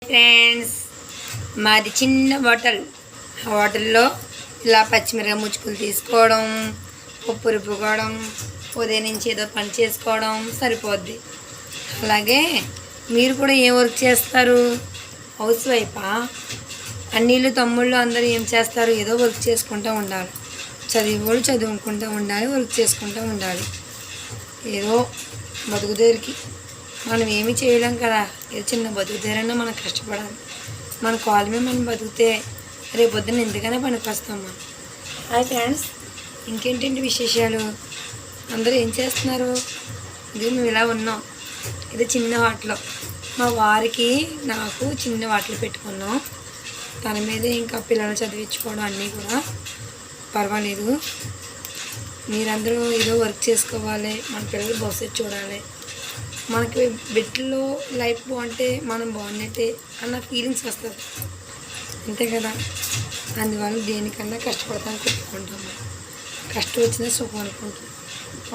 Friends, మాది చిన్న హోటల్లో ఇలా పచ్చిమిరపకాయ ముచ్చుకులు తీసుకోవడం, ఉప్పు రుబ్బుకోవడం, ఉదయం నుంచి ఏదో పని చేసుకోవడం సరిపోద్ది. అలాగే మీరు కూడా ఏం వర్క్ చేస్తారు? హౌస్ వైఫా? అన్నీళ్ళు తమ్ముళ్ళు అందరూ ఏం చేస్తారు? ఏదో వర్క్ చేసుకుంటూ ఉండాలి. చదివేవాళ్ళు చదువుకుంటూ ఉండాలి, వర్క్ చేసుకుంటూ ఉండాలి. ఏదో బతుకుదేరికి మనం ఏమీ చేయలేం కదా. ఏదో చిన్న బతుకుదేరన్నా మనం కష్టపడాలి. మన కాళ్ళ మీద మనం బతికితే రేపొద్దున ఎందుకైనా పనికొస్తాం మనం. హాయ్ ఫ్రెండ్స్, ఇంకేంటంటే విశేషాలు? అందరూ ఏం చేస్తున్నారు? ఇది మేము ఇలా ఉన్నాం. ఇది చిన్న వాటిలో మా వారికి నాకు చిన్న వాటిలో పెట్టుకున్నాం. తన మీదే ఇంకా పిల్లలు చదివించుకోవడం అన్నీ కూడా పర్వాలేదు. మీరందరూ ఏదో వర్క్ చేసుకోవాలి, మన పిల్లలు భవిష్యత్తు చూడాలి. మనకి బిడ్డలో లైఫ్ బాగుంటే మనం బాగున్నట్టే అన్న ఫీలింగ్స్ వస్తుంది, అంతే కదా. అందువల్ల దేనికన్నా కష్టపడతాను కొట్టుకుంటాము. కష్టం వచ్చినా సుఖం అనుకుంటాం.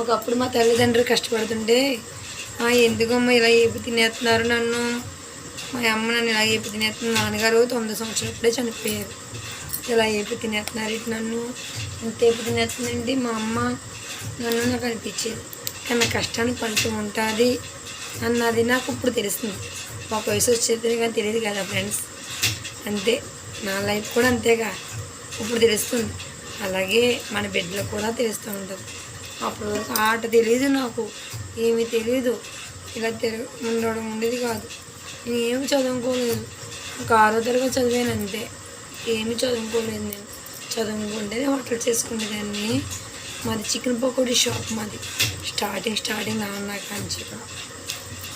ఒకప్పుడు మా తల్లిదండ్రులు కష్టపడుతుంటే ఎందుకమ్మా ఇలా ఏపి తినేస్తున్నారు నన్ను, మా అమ్మ నన్ను ఇలా ఏపి తినేస్తున్నారు, నాన్నగారు 9 సంవత్సరాలప్పుడే చనిపోయారు, ఇలా ఏపి తినేస్తున్నారు ఇటు నన్ను, ఇంత ఏపి తినేస్తుందండి మా అమ్మ నన్ను నాకు అనిపించేది. కానీ కష్టానికి ఫలితం ఉంటుంది అన్నది నాకు ఇప్పుడు తెలుస్తుంది. ఒక వయసు వచ్చేది కానీ తెలియదు కదా ఫ్రెండ్స్. అంతే, నా లైఫ్ కూడా అంతేగా ఇప్పుడు తెలుస్తుంది. అలాగే మన బిడ్డలకు కూడా తెలుస్తూ ఉంటుంది. అప్పుడు వరకు ఆట తెలియదు, నాకు ఏమీ తెలియదు, ఇలా ఉండడం ఉండేది కాదు. నేను ఏమి చదువుకోలేదు, ఒక 6వ తరగతి చదివాను అంతే. ఏమి చదువుకోలేదు. నేను చదువుకుంటేనే హోటల్ చేసుకునేదాన్ని. మాది చికెన్ పకోడీ షాప్. మాది స్టార్టింగ్ నాన్న కాంచి కూడా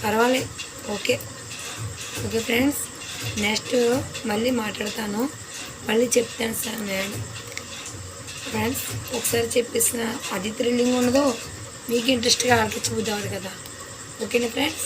పర్వాలేదు. ఓకే ఫ్రెండ్స్, నెక్స్ట్ మళ్ళీ మాట్లాడతాను, మళ్ళీ చెప్తాను సార్. నేను ఫ్రెండ్స్ ఒకసారి చెప్పేసిన అది థ్రిల్లింగ్ ఉండదు, మీకు ఇంట్రెస్ట్గా ఆలోచించబుద్దావాలి కదా. ఓకేనా ఫ్రెండ్స్?